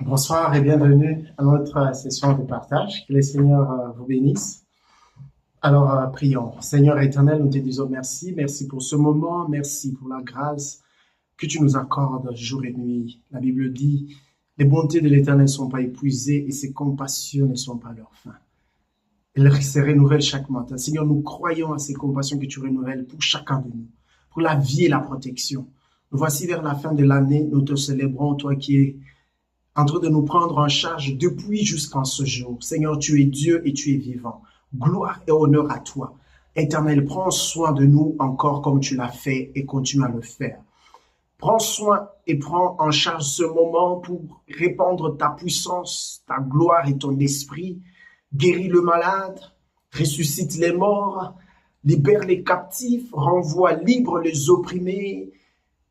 Bonsoir et bienvenue à notre session de partage. Que le Seigneur vous bénisse. Alors, prions. Seigneur éternel, nous te disons merci. Merci pour ce moment. Merci pour la grâce que tu nous accordes jour et nuit. La Bible dit, les bontés de l'éternel ne sont pas épuisées et ses compassions ne sont pas leur fin. Elles se renouvellent chaque matin. Seigneur, nous croyons à ces compassions que tu renouvelles pour chacun de nous, pour la vie et la protection. Nous voici vers la fin de l'année. Nous te célébrons, toi qui es en train de nous prendre en charge depuis jusqu'en ce jour. Seigneur, tu es Dieu et tu es vivant. Gloire et honneur à toi. Éternel, prends soin de nous encore comme tu l'as fait et continue à le faire. Prends soin et prends en charge ce moment pour répandre ta puissance, ta gloire et ton esprit. Guéris le malade, ressuscite les morts, libère les captifs, renvoie libres les opprimés.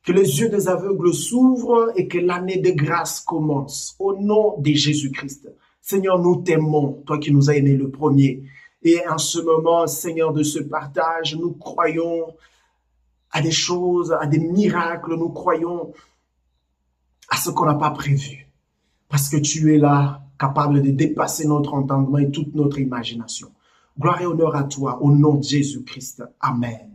Que les yeux des aveugles s'ouvrent et que l'année de grâce commence. Au nom de Jésus-Christ. Seigneur, nous t'aimons, toi qui nous as aimés le premier. Et en ce moment, Seigneur, de ce partage, nous croyons à des choses, à des miracles. Nous croyons à ce qu'on n'a pas prévu. Parce que tu es là, capable de dépasser notre entendement et toute notre imagination. Gloire et honneur à toi, au nom de Jésus-Christ. Amen.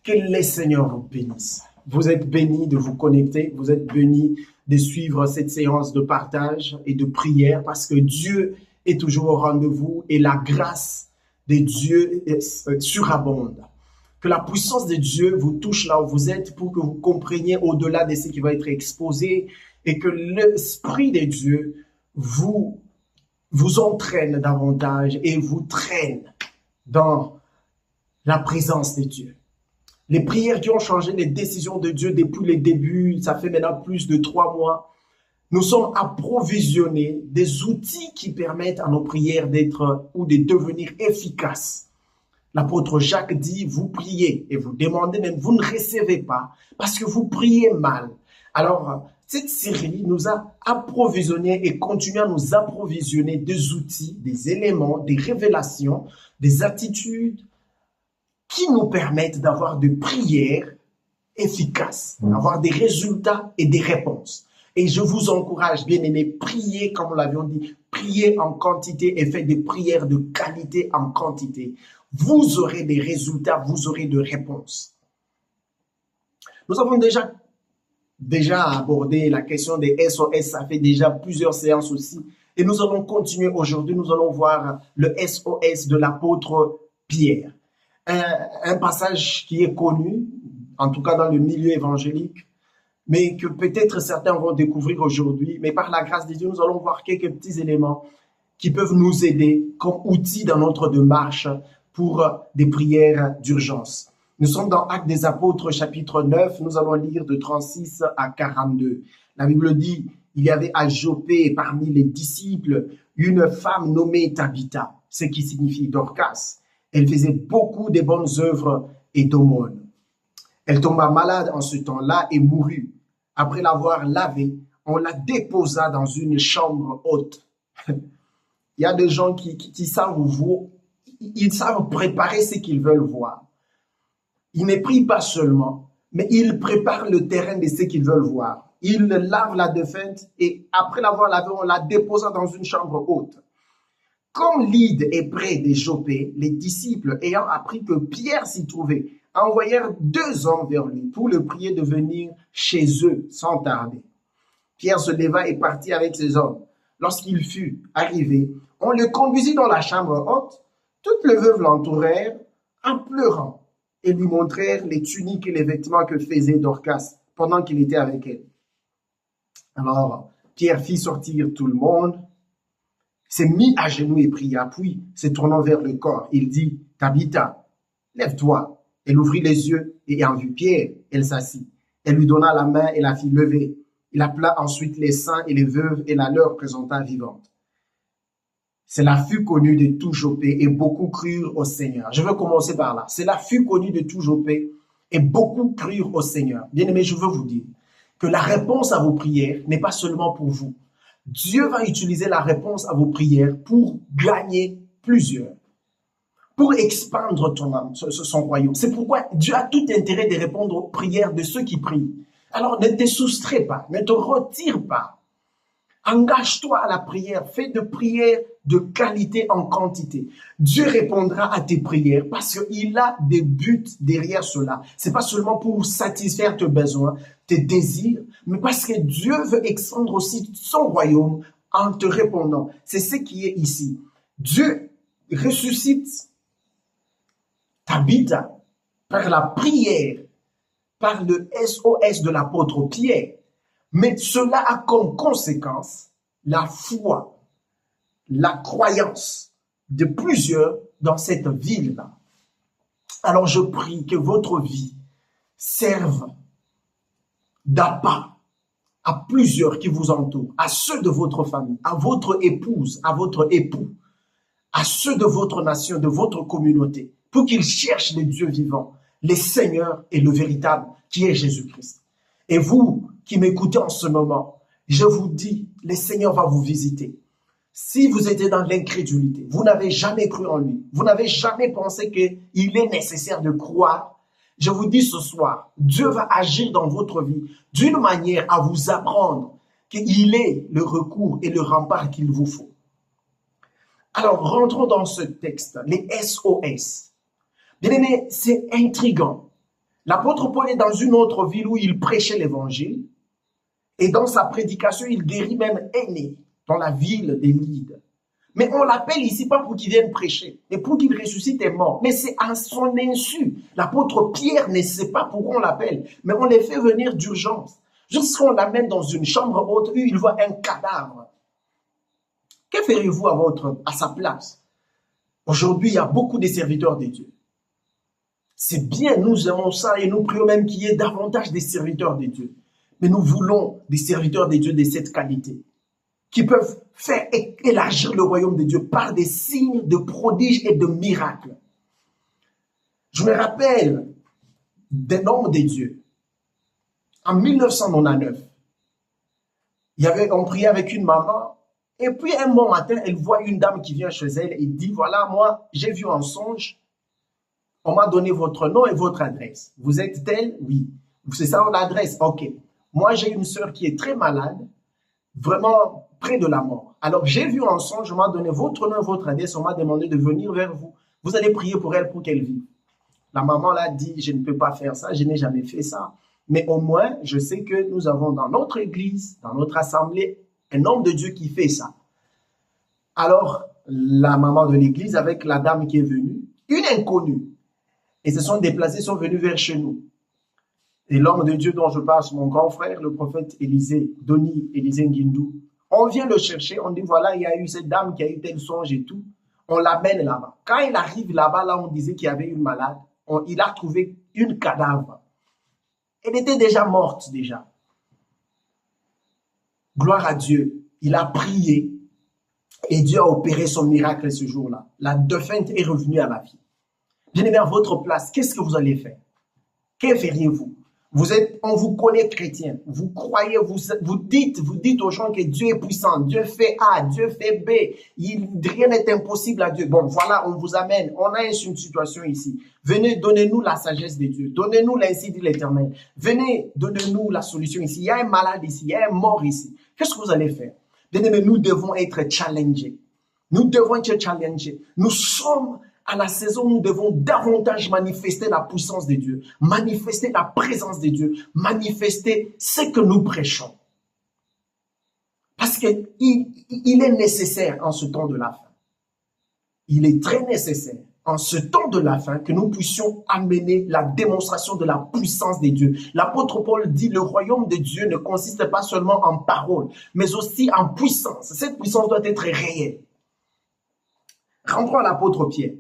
Que les Seigneurs vous bénissent. Vous êtes bénis de vous connecter, vous êtes bénis de suivre cette séance de partage et de prière parce que Dieu est toujours au rendez-vous et la grâce de Dieu surabonde. Que la puissance de Dieu vous touche là où vous êtes pour que vous compreniez au-delà de ce qui va être exposé et que l'Esprit de Dieu vous entraîne davantage et vous traîne dans la présence de Dieu. Les prières qui ont changé les décisions de Dieu depuis le début, ça fait maintenant plus de 3 mois. Nous sommes approvisionnés des outils qui permettent à nos prières d'être ou de devenir efficaces. L'apôtre Jacques dit, vous priez et vous demandez même, vous ne recevez pas parce que vous priez mal. Alors, cette série nous a approvisionnés et continue à nous approvisionner des outils, des éléments, des révélations, des attitudes, qui nous permettent d'avoir des prières efficaces, d'avoir des résultats et des réponses. Et je vous encourage, bien aimés, priez, comme nous l'avions dit, priez en quantité et faites des prières de qualité en quantité. Vous aurez des résultats, vous aurez des réponses. Nous avons déjà abordé la question des SOS, ça fait déjà plusieurs séances aussi. Et nous allons continuer aujourd'hui, nous allons voir le SOS de l'apôtre Pierre. Un passage qui est connu, en tout cas dans le milieu évangélique, mais que peut-être certains vont découvrir aujourd'hui. Mais par la grâce de Dieu, nous allons voir quelques petits éléments qui peuvent nous aider comme outils dans notre démarche pour des prières d'urgence. Nous sommes dans Actes des Apôtres, chapitre 9. Nous allons lire de 36 à 42. La Bible dit, il y avait à Joppé parmi les disciples une femme nommée Tabitha, ce qui signifie Dorcas. Elle faisait beaucoup de bonnes œuvres et d'aumônes. Elle tomba malade en ce temps-là et mourut. Après l'avoir lavée, on la déposa dans une chambre haute. Il y a des gens qui savent ils savent préparer ce qu'ils veulent voir. Ils ne prient pas seulement, mais ils préparent le terrain de ce qu'ils veulent voir. Ils lavent la défunte et après l'avoir lavée, on la déposa dans une chambre haute. Comme Lyde est près de Joppé, les disciples, ayant appris que Pierre s'y trouvait, envoyèrent 2 hommes vers lui pour le prier de venir chez eux sans tarder. Pierre se leva et partit avec ses hommes. Lorsqu'il fut arrivé, on le conduisit dans la chambre haute. Toutes les veuves l'entourèrent en pleurant et lui montrèrent les tuniques et les vêtements que faisait Dorcas pendant qu'il était avec elle. Alors, Pierre fit sortir tout le monde, s'est mis à genoux et pria, puis, se tournant vers le corps, il dit, « Tabitha, lève-toi. » Elle ouvrit les yeux et ayant vu Pierre, elle s'assit. Elle lui donna la main et la fit lever. Il appela ensuite les saints et les veuves et la leur présenta vivante. Cela fut connu de tout Joppé et beaucoup crurent au Seigneur. Je veux commencer par là. Cela fut connu de tout Joppé et beaucoup crurent au Seigneur. Bien-aimés, je veux vous dire que la réponse à vos prières n'est pas seulement pour vous. Dieu va utiliser la réponse à vos prières pour gagner plusieurs, pour expandre son royaume. C'est pourquoi Dieu a tout intérêt de répondre aux prières de ceux qui prient. Alors ne te soustrais pas, ne te retire pas. Engage-toi à la prière. Fais de prières de qualité en quantité. Dieu répondra à tes prières parce qu'il a des buts derrière cela. C'est pas seulement pour satisfaire tes besoins, tes désirs, mais parce que Dieu veut extendre aussi son royaume en te répondant. C'est ce qui est ici. Dieu ressuscite, t'habite par la prière, par le SOS de l'apôtre Pierre. Mais cela a comme conséquence la foi, la croyance de plusieurs dans cette ville-là. Alors je prie que votre vie serve d'appât à plusieurs qui vous entourent, à ceux de votre famille, à votre épouse, à votre époux, à ceux de votre nation, de votre communauté, pour qu'ils cherchent le Dieu vivant, le Seigneur et le véritable, qui est Jésus-Christ. Et vous qui m'écoutez en ce moment, je vous dis, le Seigneur va vous visiter. Si vous étiez dans l'incrédulité, vous n'avez jamais cru en lui, vous n'avez jamais pensé qu'il est nécessaire de croire, je vous dis ce soir, Dieu va agir dans votre vie d'une manière à vous apprendre qu'il est le recours et le rempart qu'il vous faut. Alors, rentrons dans ce texte, les SOS. Bien aimé, c'est intriguant. L'apôtre Paul est dans une autre ville où il prêchait l'évangile et dans sa prédication, il guérit même Énée dans la ville des Lydes. Mais on l'appelle ici pas pour qu'il vienne prêcher, mais pour qu'il ressuscite les morts. Mais c'est à son insu. L'apôtre Pierre ne sait pas pourquoi on l'appelle, mais on les fait venir d'urgence. Jusqu'on l'amène dans une chambre haute où il voit un cadavre. Que feriez-vous à sa place? Aujourd'hui, il y a beaucoup de serviteurs de Dieu. C'est bien, nous aimons ça et nous prions même qu'il y ait davantage de serviteurs de Dieu. Mais nous voulons des serviteurs de Dieu de cette qualité, qui peuvent faire élargir le royaume de Dieu par des signes, de prodiges et de miracles. Je me rappelle d'un homme de Dieu. En 1999, on priait avec une maman, et puis un bon matin, elle voit une dame qui vient chez elle et dit, voilà, moi, j'ai vu un songe, on m'a donné votre nom et votre adresse. Vous êtes telle? Oui. C'est ça l'adresse? Ok. Moi, j'ai une sœur qui est très malade, vraiment près de la mort. Alors, j'ai vu un songe, on m'a donné votre nom et votre adresse, on m'a demandé de venir vers vous. Vous allez prier pour elle pour qu'elle vive. La maman l'a dit, je ne peux pas faire ça, je n'ai jamais fait ça. Mais au moins, je sais que nous avons dans notre église, dans notre assemblée, un homme de Dieu qui fait ça. Alors, la maman de l'église avec la dame qui est venue, une inconnue, et se sont déplacés, sont venus vers chez nous. Et l'homme de Dieu dont je parle, mon grand frère, le prophète Doni Élisée Nguindou, on vient le chercher, on dit voilà, il y a eu cette dame qui a eu tel songe et tout. On l'amène là-bas. Quand il arrive là-bas, là, on disait qu'il y avait une malade. Il a trouvé une cadavre. Elle était déjà morte, déjà. Gloire à Dieu. Il a prié et Dieu a opéré son miracle ce jour-là. La défunte est revenue à la vie. Bien aimé, à votre place, qu'est-ce que vous allez faire? Que feriez-vous? On vous connaît chrétien, vous croyez, vous dites aux gens que Dieu est puissant, Dieu fait A, Dieu fait B, rien n'est impossible à Dieu. Bon, voilà, on vous amène, on a une situation ici. Venez, donnez-nous la sagesse de Dieu, donnez-nous l'ainsi dit l'Éternel. Venez, donnez-nous la solution ici. Il y a un malade ici, il y a un mort ici. Qu'est-ce que vous allez faire? Bien aimé, nous devons être challengés. Nous devons être challengés. Nous sommes à la saison où nous devons davantage manifester la puissance de Dieu, manifester la présence de Dieu, manifester ce que nous prêchons. Parce qu'il est nécessaire en ce temps de la fin. Il est très nécessaire en ce temps de la fin que nous puissions amener la démonstration de la puissance de Dieu. L'apôtre Paul dit le royaume de Dieu ne consiste pas seulement en paroles, mais aussi en puissance. Cette puissance doit être réelle. Rentrons à l'apôtre Pierre.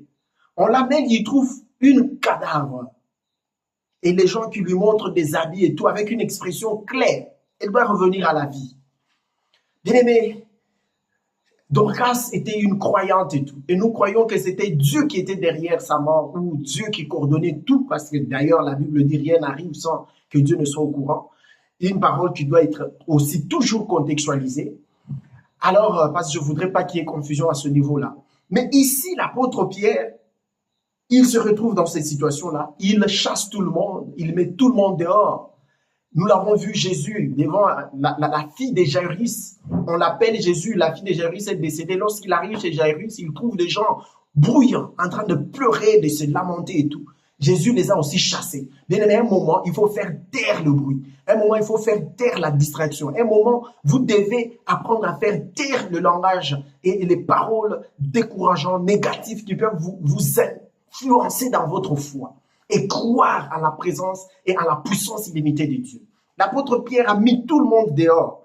On l'amène, il trouve une cadavre. Et les gens qui lui montrent des habits et tout, avec une expression claire, elle doit revenir à la vie. Bien aimé, Dorcas était une croyante et tout. Et nous croyons que c'était Dieu qui était derrière sa mort, ou Dieu qui coordonnait tout, parce que d'ailleurs la Bible dit rien n'arrive sans que Dieu ne soit au courant. Une parole qui doit être aussi toujours contextualisée. Alors, parce que je ne voudrais pas qu'il y ait confusion à ce niveau-là. Mais ici, l'apôtre Pierre, il se retrouve dans cette situation-là. Il chasse tout le monde. Il met tout le monde dehors. Nous l'avons vu Jésus devant la fille de Jairus. On l'appelle Jésus, la fille de Jairus est décédée. Lorsqu'il arrive chez Jairus, il trouve des gens bruyants, en train de pleurer, de se lamenter et tout. Jésus les a aussi chassés. Bien aimé, à un moment, il faut faire taire le bruit. À un moment, il faut faire taire la distraction. À un moment, vous devez apprendre à faire taire le langage et les paroles décourageantes, négatives qui peuvent vous influencer dans votre foi et croire à la présence et à la puissance illimitée de Dieu. L'apôtre Pierre a mis tout le monde dehors.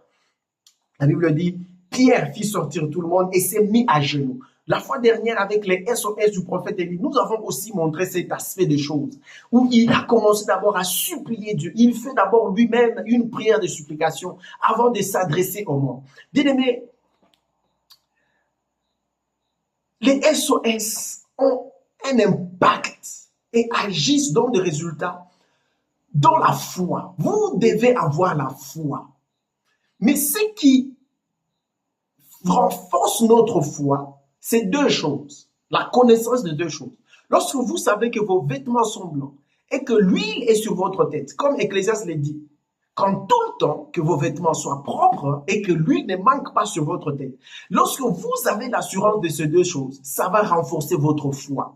La Bible dit, Pierre fit sortir tout le monde et s'est mis à genoux. La fois dernière, avec les SOS du prophète Élie, nous avons aussi montré cet aspect des choses, où il a commencé d'abord à supplier Dieu. Il fait d'abord lui-même une prière de supplication avant de s'adresser au monde. Bien-aimés, les SOS ont un impact et agissent dans des résultats dans la foi. Vous devez avoir la foi. Mais ce qui renforce notre foi, c'est deux choses. La connaissance de deux choses. Lorsque vous savez que vos vêtements sont blancs et que l'huile est sur votre tête, comme Ecclésiaste l'a dit, quand tout le temps que vos vêtements soient propres et que l'huile ne manque pas sur votre tête, lorsque vous avez l'assurance de ces deux choses, ça va renforcer votre foi.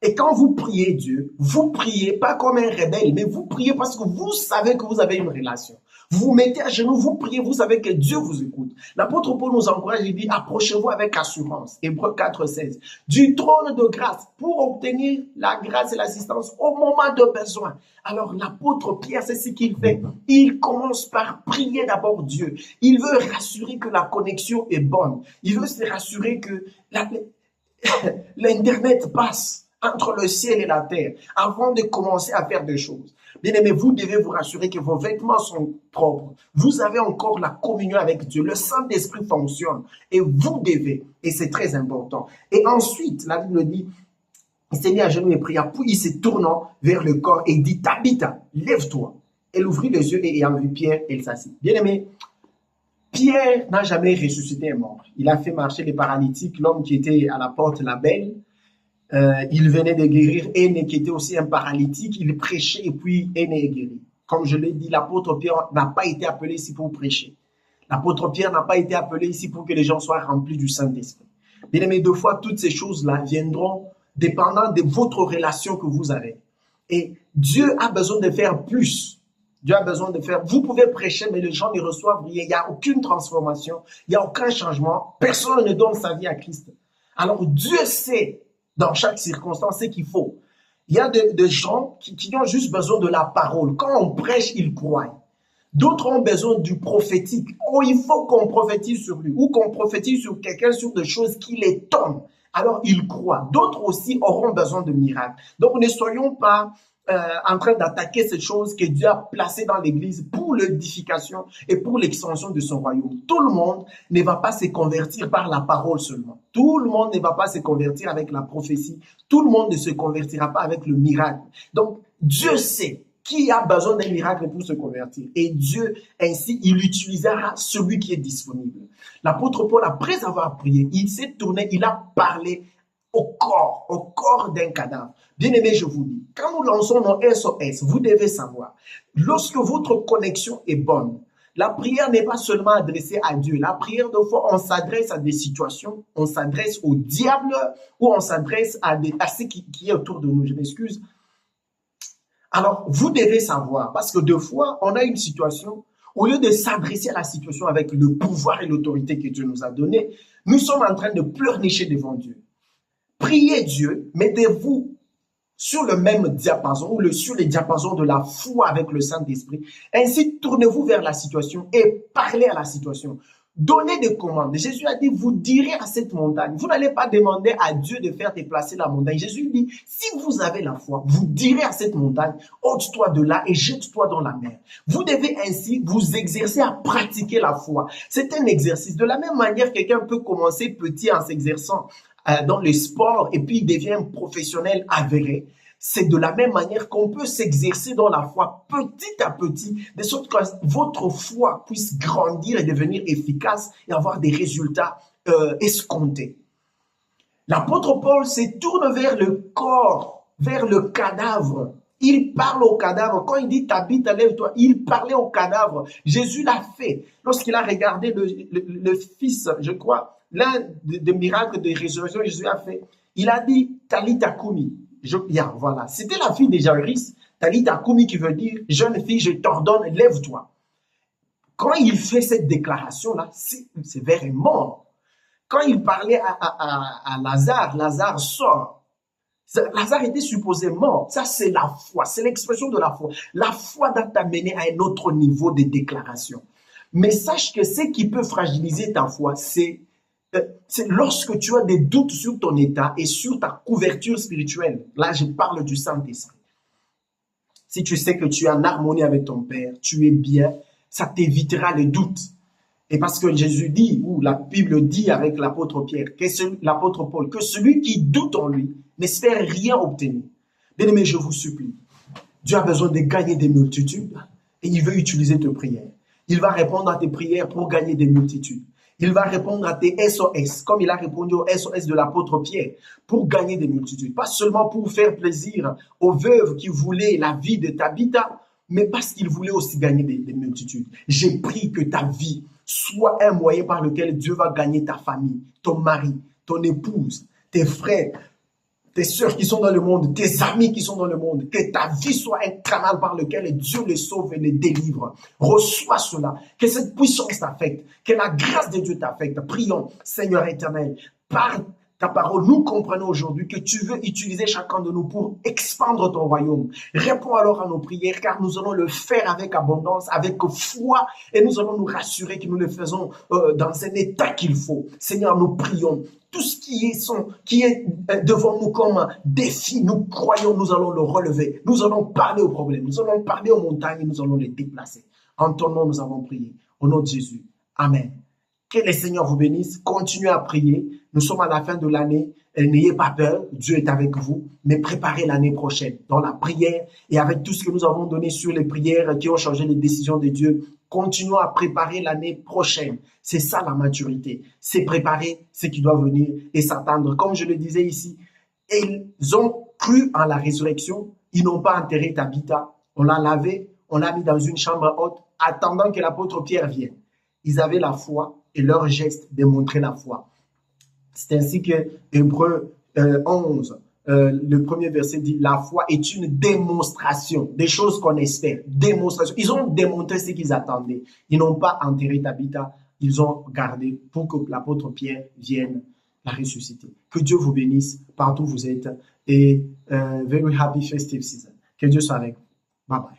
Et quand vous priez Dieu, vous priez pas comme un rebelle, mais vous priez parce que vous savez que vous avez une relation. Vous vous mettez à genoux, vous priez, vous savez que Dieu vous écoute. L'apôtre Paul nous encourage, il dit, approchez-vous avec assurance. Hébreux 4,16. Du trône de grâce pour obtenir la grâce et l'assistance au moment de besoin. Alors l'apôtre Pierre, c'est ce qu'il fait. Il commence par prier d'abord Dieu. Il veut rassurer que la connexion est bonne. Il veut se rassurer que l'Internet passe entre le ciel et la terre avant de commencer à faire des choses. Bien-aimés, vous devez vous rassurer que vos vêtements sont propres. Vous avez encore la communion avec Dieu. Le Saint-Esprit fonctionne et vous devez. Et c'est très important. Et ensuite, la Bible dit, il s'est mis à genoux et pria, puis il se tournant vers le corps et dit, Tabitha, lève-toi. Elle ouvrit les yeux et ayant vu Pierre, elle s'assit. Bien-aimés, Pierre n'a jamais ressuscité un mort. Il a fait marcher les paralytiques, l'homme qui était à la porte, la belle. Il venait de guérir Aîné qui était aussi un paralytique, il prêchait et puis Aîné est guéri. Comme je l'ai dit, l'apôtre Pierre n'a pas été appelé ici pour prêcher. L'apôtre Pierre n'a pas été appelé ici pour que les gens soient remplis du Saint-Esprit. Bien aimé, deux fois, toutes ces choses-là viendront dépendant de votre relation que vous avez. Et Dieu a besoin de faire plus. Dieu a besoin de faire. Vous pouvez prêcher, mais les gens ne reçoivent rien. Il n'y a aucune transformation, il n'y a aucun changement. Personne ne donne sa vie à Christ. Alors Dieu sait dans chaque circonstance ce qu'il faut. Il y a des gens qui ont juste besoin de la parole. Quand on prêche, ils croient. D'autres ont besoin du prophétique. Oh, il faut qu'on prophétise sur lui ou qu'on prophétise sur quelqu'un sur des choses qui l'étonnent. Alors, ils croient. D'autres aussi auront besoin de miracles. Donc, ne soyons pas en train d'attaquer ces choses que Dieu a placées dans l'Église pour l'édification et pour l'extension de son royaume. Tout le monde ne va pas se convertir par la parole seulement. Tout le monde ne va pas se convertir avec la prophétie. Tout le monde ne se convertira pas avec le miracle. Donc, Dieu sait qui a besoin d'un miracle pour se convertir. Et Dieu, ainsi, il utilisera celui qui est disponible. L'apôtre Paul, après avoir prié, il s'est tourné, il a parlé au corps d'un cadavre. Bien aimé, je vous dis, quand nous lançons nos SOS, vous devez savoir, lorsque votre connexion est bonne, la prière n'est pas seulement adressée à Dieu. La prière, de fois, on s'adresse à des situations, on s'adresse au diable ou on s'adresse à ce qui est autour de nous. Je m'excuse. Alors, vous devez savoir, parce que deux fois, on a une situation, au lieu de s'adresser à la situation avec le pouvoir et l'autorité que Dieu nous a donné, nous sommes en train de pleurnicher devant Dieu. Priez Dieu, mettez-vous sur le même diapason ou sur le diapason de la foi avec le Saint-Esprit. Ainsi, tournez-vous vers la situation et parlez à la situation. Donnez des commandes. Jésus a dit, vous direz à cette montagne. Vous n'allez pas demander à Dieu de faire déplacer la montagne. Jésus dit, si vous avez la foi, vous direz à cette montagne, ôte-toi de là et jette-toi dans la mer. Vous devez ainsi vous exercer à pratiquer la foi. C'est un exercice. De la même manière, quelqu'un peut commencer petit en s'exerçant dans le sport et puis il devient un professionnel avéré. C'est de la même manière qu'on peut s'exercer dans la foi petit à petit, de sorte que votre foi puisse grandir et devenir efficace et avoir des résultats escomptés. L'apôtre Paul se tourne vers le corps, vers le cadavre Il parle au cadavre. Quand il dit Tabitha, lève-toi, il parlait au cadavre. Jésus l'a fait. Lorsqu'il a regardé le fils, je crois, l'un des miracles de résurrection, Jésus a fait. Il a dit Talitha Kumi. Voilà. C'était la fille de Jairus. Talitha Kumi qui veut dire jeune fille, je t'ordonne, lève-toi. Quand il fait cette déclaration-là, c'est vers un mort. Quand il parlait à Lazare, Lazare sort. Lazare était supposé mort. Ça, c'est la foi. C'est l'expression de la foi. La foi doit t'amener à un autre niveau de déclaration. Mais sache que ce qui peut fragiliser ta foi, c'est lorsque tu as des doutes sur ton état et sur ta couverture spirituelle. Là, je parle du Saint-Esprit. Si tu sais que tu es en harmonie avec ton Père, tu es bien, ça t'évitera les doutes. Et parce que Jésus dit, ou la Bible dit avec l'apôtre Pierre, l'apôtre Paul, que celui qui doute en lui n'espère rien obtenir. Bien-aimé, je vous supplie, Dieu a besoin de gagner des multitudes et il veut utiliser tes prières. Il va répondre à tes prières pour gagner des multitudes. Il va répondre à tes SOS, comme il a répondu aux SOS de l'apôtre Pierre, pour gagner des multitudes. Pas seulement pour faire plaisir aux veuves qui voulaient la vie de Tabitha, mais parce qu'il voulait aussi gagner des multitudes. J'ai pris que ta vie soit un moyen par lequel Dieu va gagner ta famille, ton mari, ton épouse, tes frères, tes sœurs qui sont dans le monde, tes amis qui sont dans le monde, que ta vie soit un canal par lequel Dieu les sauve et les délivre. Reçois cela, que cette puissance t'affecte, que la grâce de Dieu t'affecte. Prions, Seigneur éternel, par ta parole, nous comprenons aujourd'hui que tu veux utiliser chacun de nous pour expandre ton royaume. Réponds alors à nos prières, car nous allons le faire avec abondance, avec foi, et nous allons nous rassurer que nous le faisons dans un état qu'il faut. Seigneur, nous prions. Tout ce qui est devant nous comme défi, nous croyons, nous allons le relever. Nous allons parler aux problèmes, nous allons parler aux montagnes, nous allons les déplacer. En ton nom, nous avons prié. Au nom de Jésus. Amen. Que le Seigneur vous bénisse. Continuez à prier. Nous sommes à la fin de l'année. N'ayez pas peur. Dieu est avec vous. Mais préparez l'année prochaine dans la prière et avec tout ce que nous avons donné sur les prières qui ont changé les décisions de Dieu. Continuons à préparer l'année prochaine. C'est ça la maturité. C'est préparer ce qui doit venir et s'attendre. Comme je le disais ici, ils ont cru en la résurrection. Ils n'ont pas enterré Tabitha. On l'a lavé. On l'a mis dans une chambre haute, attendant que l'apôtre Pierre vienne. Ils avaient la foi et leur geste démontrait la foi. C'est ainsi que Hébreux 11, le premier verset dit, la foi est une démonstration des choses qu'on espère. Démonstration. Ils ont démontré ce qu'ils attendaient. Ils n'ont pas enterré Tabitha, ils ont gardé pour que l'apôtre Pierre vienne la ressusciter. Que Dieu vous bénisse partout où vous êtes et very happy festive season. Que Dieu soit avec vous. Bye bye.